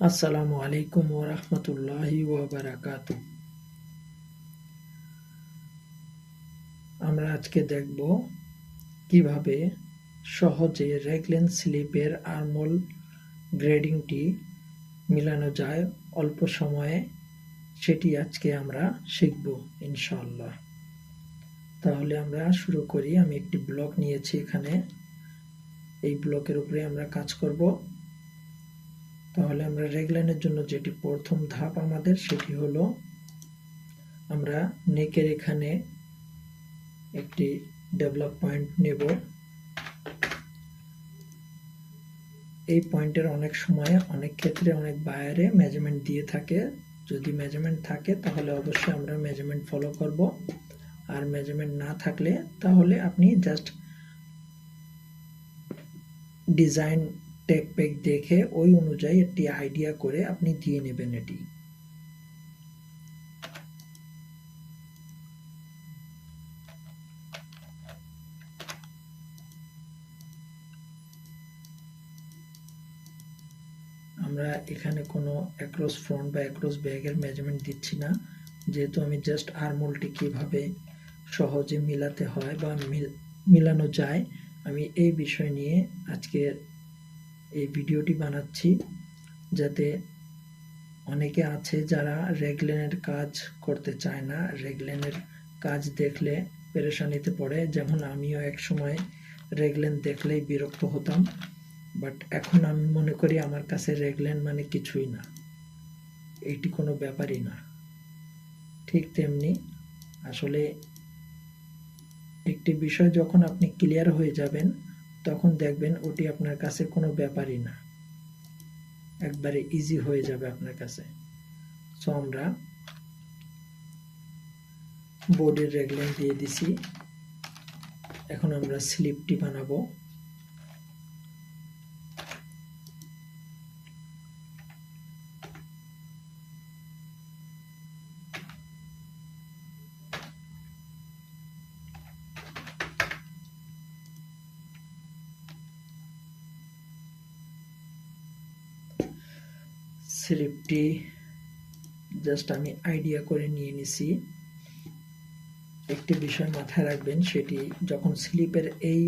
আসসালামু আলাইকুম ওয়া রাহমাতুল্লাহি ওয়া বারাকাতুহু। আমরা আজকে দেখব কিভাবে সহজে রেগলেন স্লিপের আর্মহোল গ্রেডিংটি মিলানো যায় অল্প সময়ে, সেটি আজকে আমরা শিখব ইনশাআল্লাহ। তাহলে আমরা শুরু করি। আমি একটি ব্লক নিয়েছি, এখানে এই ব্লকের উপরে আমরা কাজ করব। তাহলে আমরা রেগলেনের জন্য যেটি প্রথম ধাপ আমাদের, সেটি হলো আমরা নেকের এখানে একটি ডেভেলপ পয়েন্ট নেব। এই পয়েন্টের অনেক সময় অনেক ক্ষেত্রে অনেক বায়ারে মেজারমেন্ট দিয়ে থাকে। যদি মেজারমেন্ট থাকে তাহলে অবশ্যই আমরা মেজারমেন্ট ফলো করব, আর মেজারমেন্ট না থাকলে তাহলে আপনি জাস্ট ডিজাইন টেক পেক দেখে ওই অনুযায়ী একটি আইডিয়া করে আপনি দিয়ে নেবেন। এটি আমরা এখানে কোনো অ্যাক্রস ফ্রন্ট বা অ্যাক্রস ব্যাগের মেজারমেন্ট দিচ্ছি না, যেহেতু আমি জাস্ট আর্মহোলটি কীভাবে সহজে মিলাতে হয় বা মিলানো যায় আমি এই বিষয় নিয়ে আজকে এই ভিডিওটি বানাচ্ছি, যাতে অনেকে আছে যারা রেগলেনের কাজ করতে চায় না, রেগলেনের কাজ দেখলে পেরেশানিতে পড়ে। যেমন আমিও এক সময় রেগলেন দেখলেই বিরক্ত হতাম, বাট এখন আমি মনে করি আমার কাছে রেগলেন মানে কিছুই না, এটি কোনো ব্যাপারই না। ঠিক তেমনি আসলে একটি বিষয় যখন আপনি ক্লিয়ার হয়ে যাবেন তখন দেখবেন ওটি আপনার কাছে কোনো ব্যাপারই না, একবারে ইজি হয়ে যাবে আপনার কাছে। সো আমরা বোর্ডের রেগলেন দিয়ে দিছি, এখন আমরা স্লিপটি বানাবো। স্লিপটি জাস্ট আমি আইডিয়া করে নিয়ে নিছি। একটি বিষয় মাথায় রাখবেন, সেটি যখন স্লিপের এই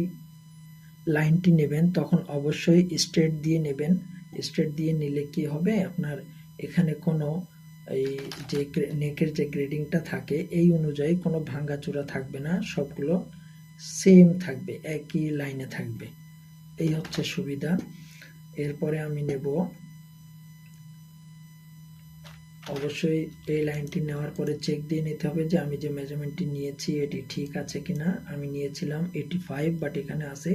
লাইনটি নেবেন তখন অবশ্যই স্ট্রেট দিয়ে নেবেন। স্ট্রেট দিয়ে নিলে কি হবে, আপনার এখানে কোনো এই যে নেকের যে গ্রেডিংটা থাকে এই অনুযায়ী কোনো ভাঙ্গাচোরা থাকবে না, সবগুলো সেম থাকবে, একই লাইনে থাকবে। এই হচ্ছে সুবিধা। এরপরে আমি নেব, অবশ্যই এই লাইনটি নেওয়ার পরে চেক দিয়ে নিতে হবে যে আমি যে মেজারমেন্টটি নিয়েছি এটি ঠিক আছে কিনা। আমি নিয়েছিলাম 85, বাট এখানে আছে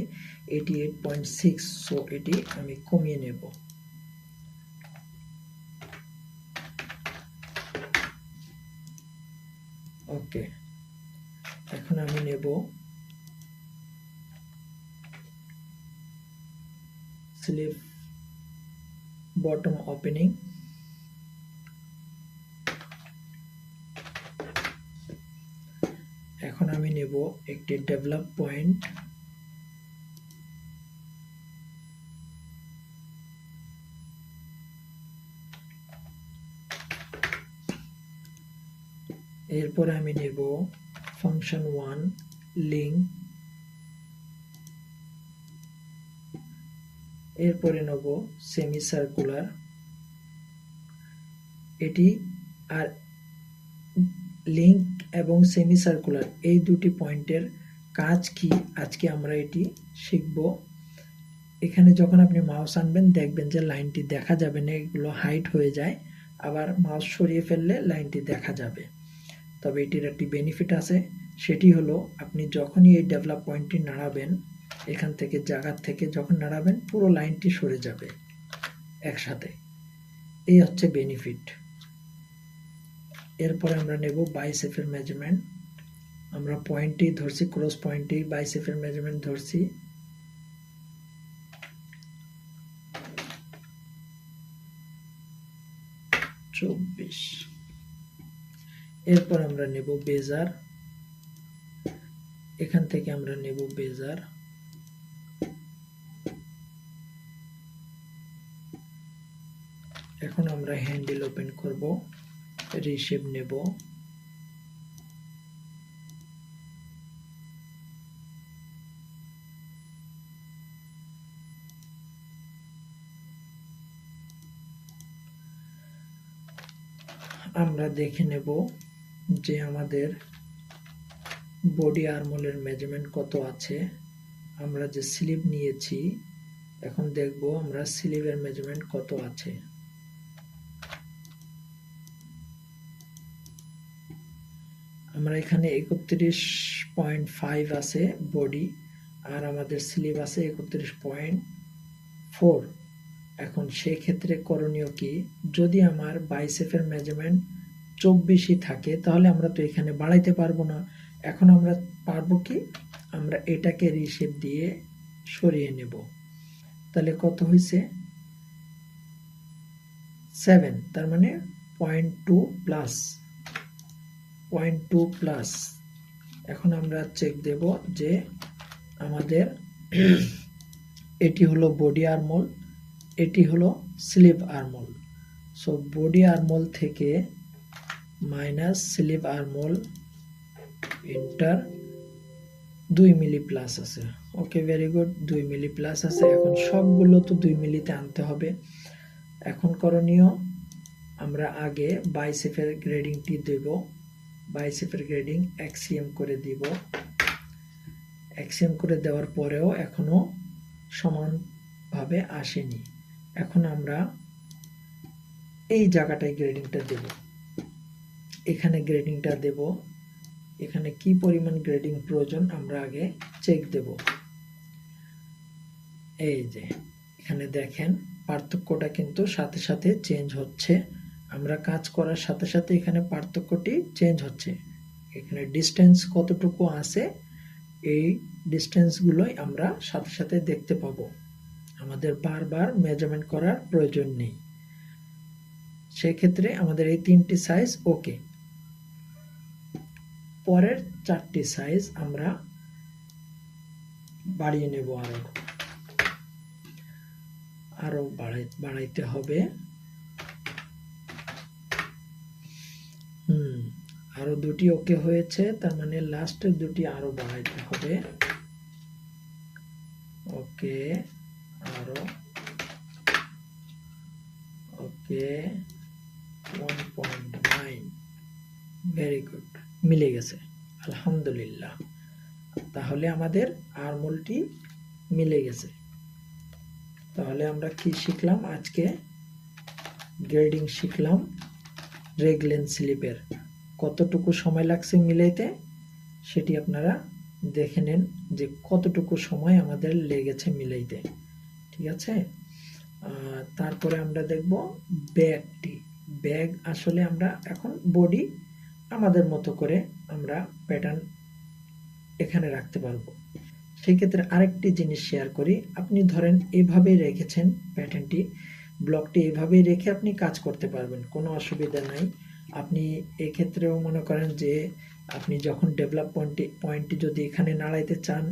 88.6, সো এটি আমি কমিয়ে নেব। ওকে, এখন আমি নেব স্লিপ বটম ওপেনিং। এখন আমি নেব একটি ডেভেলপ পয়েন্ট, এরপরে আমি নেব ফাংশন 1 লিঙ্ক, এরপরে নেব সেমি সার্কুলার। এটি আর লিঙ্ক এবং সেমি সার্কুলার এই দুটি পয়েন্টের কাজ কি আজকে আমরা এটি শিখব। এখানে যখন আপনি মাউস আনবেন দেখবেন যে লাইনটি দেখা যাবে না, এগুলো হাইড হয়ে যায়, আবার মাউস সরিয়ে ফেললে লাইনটি দেখা যাবে। তবে এটির একটি বেনিফিট আছে, সেটি হলো আপনি যখনই এই ডেভেলপ পয়েন্টটি নাড়াবেন, এখান থেকে জায়গার থেকে যখন নাড়াবেন পুরো লাইনটি সরে যাবে একসাথে, এই হচ্ছে বেনিফিট। এরপরে আমরা নেব বাইসেপের মেজারমেন্ট। আমরা পয়েন্টটি ধরছি, ক্রস পয়েন্টটি বাইসেপের মেজারমেন্ট ধরছি। এরপর আমরা নেব বেজার, এখান থেকে আমরা নেব বেজার। এখন আমরা হ্যান্ডেল ওপেন করব, রিশেপ নেব, আমরা দেখে নেব যে আমাদের বডি আর্মহোলের মেজারমেন্ট কত আছে। আমরা যে স্লিভ নিয়েছি, এখন দেখব আমরা স্লিভের মেজারমেন্ট কত আছে। আমরা এখানে 31.5 আছে বডি, আর আমাদের স্লিভ আছে 31.4। এখন সেই ক্ষেত্রে করণীয় কি, যদি আমার বাইসেপের মেজারমেন্ট 24ই থাকে তাহলে আমরা তো এখানে বাড়াইতে পারবো না। এখন আমরা পারবো কি, আমরা এটাকে রিশেপ দিয়ে সরিয়ে নেব। তাহলে কত হয়েছে 7, তার মানে 0.2 প্লাস 0.2 প্লাস। এখন আমরা চেক দেব যে আমাদের এটি হলো বডি আর্মহোল, এটি হলো sleeve armhole. So body armhole থেকে মাইনাস স্লিভ আর্মহোল ইন্টার 2 মিলি প্লাস আছে। ওকে, ভেরি গুড, 2 মিলি প্লাস আছে। এখন সবগুলো তো 2 মিলিতে আনতে হবে। এখন করণীয়, আমরা আগে বাইসেপের গ্রেডিংটি দেব। বাইসেপের গ্রেডিং এক্সিএম করে দিব। এক্সিএম করে দেওয়ার পরেও এখনো সমানভাবে আসেনি। এখন আমরা এই জায়গাটায় গ্রেডিংটা দেব, এখানে গ্রেডিংটা দেব। এখানে কি পরিমাণ গ্রেডিং প্রয়োজন আমরা আগে চেক দেব। এই যে এখানে দেখেন পার্থক্যটা কিন্তু সাথে সাথে চেঞ্জ হচ্ছে। আমরা কাজ করার সাথে সাথে এখানে পার্থক্যটি চেঞ্জ হচ্ছে। এখানে ডিস্টেন্স কতটুকু আছে, এই ডিস্টেন্সগুলোই আমরা সাথে সাথে দেখতে পাবো। আমাদের বারবার মেজারমেন্ট করার প্রয়োজন নেই। সেক্ষেত্রে আমাদের এই 3টি সাইজ ওকে। পরের 4টি সাইজ আমরা বাড়িয়ে নেব, আরো বাড়াইতে হবে। আরো 2টি ওকে হয়েছে, তার মানে লাস্টের 2টি আরো বাড়াইতে হবে। ওকে, আরো ওকে, 1.9, ভেরি গুড, মিলে গেছে, আলহামদুলিল্লাহ। তাহলে আমাদের আর্মহোলটি মিলে গেছে। তাহলে আমরা কি শিখলাম আজকে? গ্রেডিং শিখলাম। রেগলেন স্লিপের কতটুকু সময় লাগছে মিলাইতে সেটি আপনারা দেখে নেন যে কতটুকু সময় আমাদের লেগেছে মিলাইতে। ঠিক আছে, তারপরে আমরা দেখব ব্যাগটি। ব্যাগ আসলে আমরা এখন বডি আমাদের মতো করে আমরা প্যাটার্ন এখানে রাখতে পারবো। সেই ক্ষেত্রে আরেকটি জিনিস শেয়ার করি। আপনি ধরেন এইভাবেই রেখেছেন প্যাটার্নটি, ব্লকটি এইভাবেই রেখে আপনি কাজ করতে পারবেন, কোনো অসুবিধা নাই। আপনি এক্ষেত্রেও মনে করেন যে আপনি যখন ডেভেলপ পয়েন্টটি যদি এখানে নাড়াইতে চান,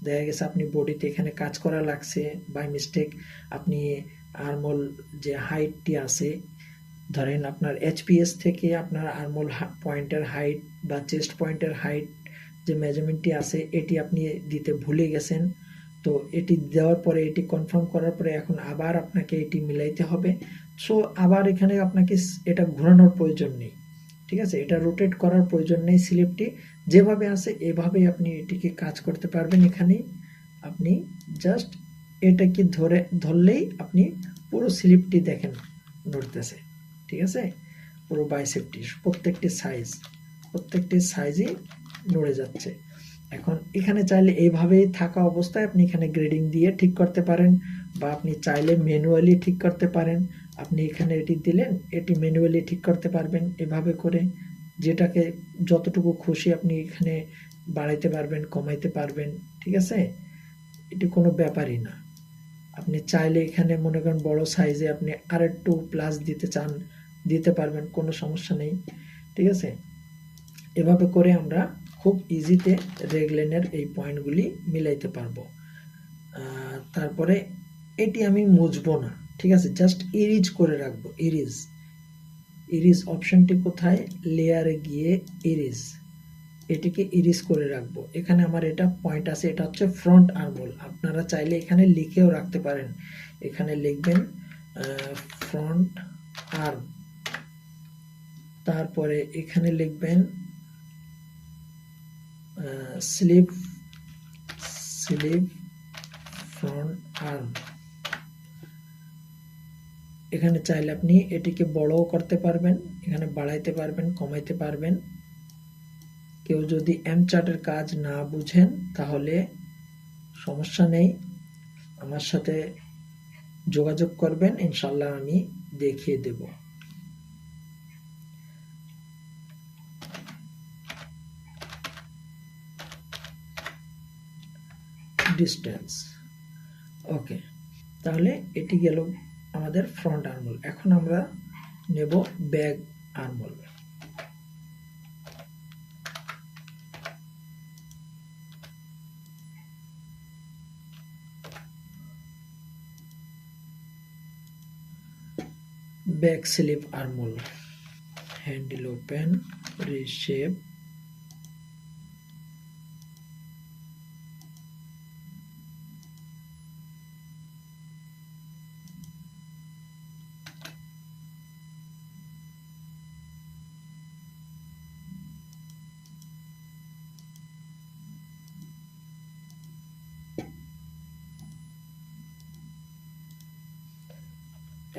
দেখা গেছে আপনি বডিতে এখানে কাজ করা লাগছে বাই মিস্টেক, আপনি আর্মহোল যে হাইটটি আছে, ধরেন আপনার এইচপিএস থেকে আপনার আর্মহোল পয়েন্টের হাইট বা চেস্ট পয়েন্টের হাইট যে মেজারমেন্টটি আছে এটি আপনি দিতে ভুলে গেছেন। তো এটি দেওয়ার পরে, এটি কনফার্ম করার পরে এখন আবার আপনাকে এটি মিলাইতে হবে। সো আবার এখানে আপনাকে এটা ঘোরানোর প্রয়োজন নেই। ঠিক আছে, এটা রোটেট করার প্রয়োজন নেই। স্লিপটি যেভাবে আছে এভাবেই আপনি এটিকে কাজ করতে পারবেন। এখানে আপনি জাস্ট এটাকে ধরলেই আপনি পুরো স্লিপটি দেখেন নড়তেছে। ঠিক আছে, পুরো বাইসেপটি প্রত্যেকটি সাইজই নড়ে যাচ্ছে। এখন এখানে চাইলে এইভাবেই থাকা অবস্থায় আপনি এখানে গ্রেডিং দিয়ে ঠিক করতে পারেন, বা আপনি চাইলে ম্যানুয়ালি ঠিক করতে পারেন। আপনি এখানে এটি দিলেন, এটি ম্যানুয়ালি ঠিক করতে পারবেন এভাবে করে, যেটাকে যতটুকু খুশি আপনি এখানে বাড়াইতে পারবেন, কমাইতে পারবেন। ঠিক আছে, এটি কোনো ব্যাপারই না। আপনি চাইলে এখানে মনে করেন বড় সাইজে আপনি আরেকটু প্লাস দিতে চান, দিতে পারবেন, কোনো সমস্যা নেই। ঠিক আছে, এভাবে করে আমরা খুব ইজিতে রেগলেনের এই পয়েন্টগুলি মিলাইতে পারবো। তারপরে এটি আমি মুছবো না, ঠিক আছে, জাস্ট ইরিজ করে রাখবো। ইরিজ অপশনটি কোথায়, লেয়ারে গিয়ে ইরিজ, এটিকে ইরিজ করে রাখবো। এখানে আমার এটা পয়েন্ট আছে, এটা হচ্ছে ফ্রন্ট আর্মহোল। আপনারা চাইলে এখানে লিখেও রাখতে পারেন, এখানে লিখবেন ফ্রন্ট আর্ম, তারপরে এখানে লিখবেন স্লিভ ফ্রন্ট আর্ম। এখানে চাইলে আপনি এটিকে বড়ও করতে পারবেন, এখানে বাড়াইতে পারবেন, কমাইতে পারবেন। কেউ যদি এম চার্টের কাজ না বুঝেন তাহলে সমস্যা নেই, আমার সাথে যোগাযোগ করবেন, ইনশাল্লাহ আমি দেখিয়ে দেব। ডিস্টেন্স, ওকে, তাহলে এটি গেল আমাদের ফ্রন্ট আর্মহোল। এখন আমরা নেব back armhole. Back sleeve armhole, handle open, reshape,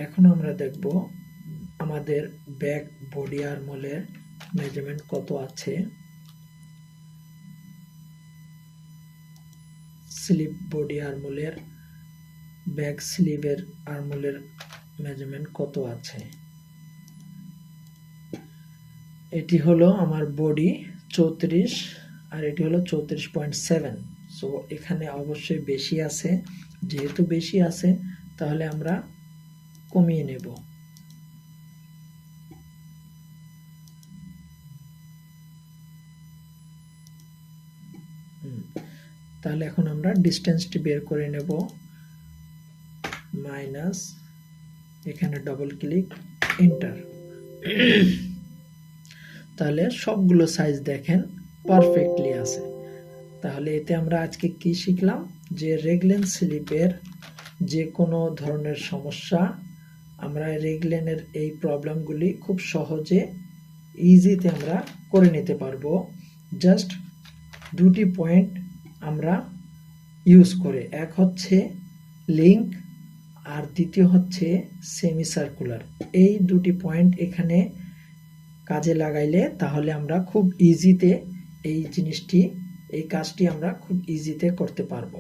এখন আমরা দেখব আমাদের ব্যাক বডি আর্মহোলের মেজারমেন্ট কত আছে। স্লিভ বডি আর্মহোলের, ব্যাক স্লিভের আর্মহোলের মেজারমেন্ট কত আছে। এটি হলো আমার বডি 34 আর এটি হলো 34.7। সো এখানে অবশ্যই বেশি আছে, যেহেতু বেশি আছে তাহলে আমরা কমিয়ে নেব। তাহলে এখন আমরা ডিস্টেন্সটি বের করে নেব, মাইনাস, এখানে ডবল ক্লিক, এন্টার। তাহলে সবগুলো সাইজ দেখেন পারফেক্টলি আছে। তাহলে এতে আমরা আজকে কি শিখলাম, যে রেগলেন স্লিপের যে কোনো ধরনের সমস্যা, আমরা রেগলেনের এই প্রবলেমগুলি খুব সহজে ইজিতে আমরা করে নিতে পারবো, জাস্ট দুটি পয়েন্ট আমরা ইউজ করে। এক হচ্ছে লিঙ্ক আর দ্বিতীয় হচ্ছে সেমি সার্কুলার। এই দুটি পয়েন্ট এখানে কাজে লাগাইলে তাহলে আমরা খুব ইজিতে এই জিনিসটি, এই কাজটি আমরা খুব ইজিতে করতে পারবো।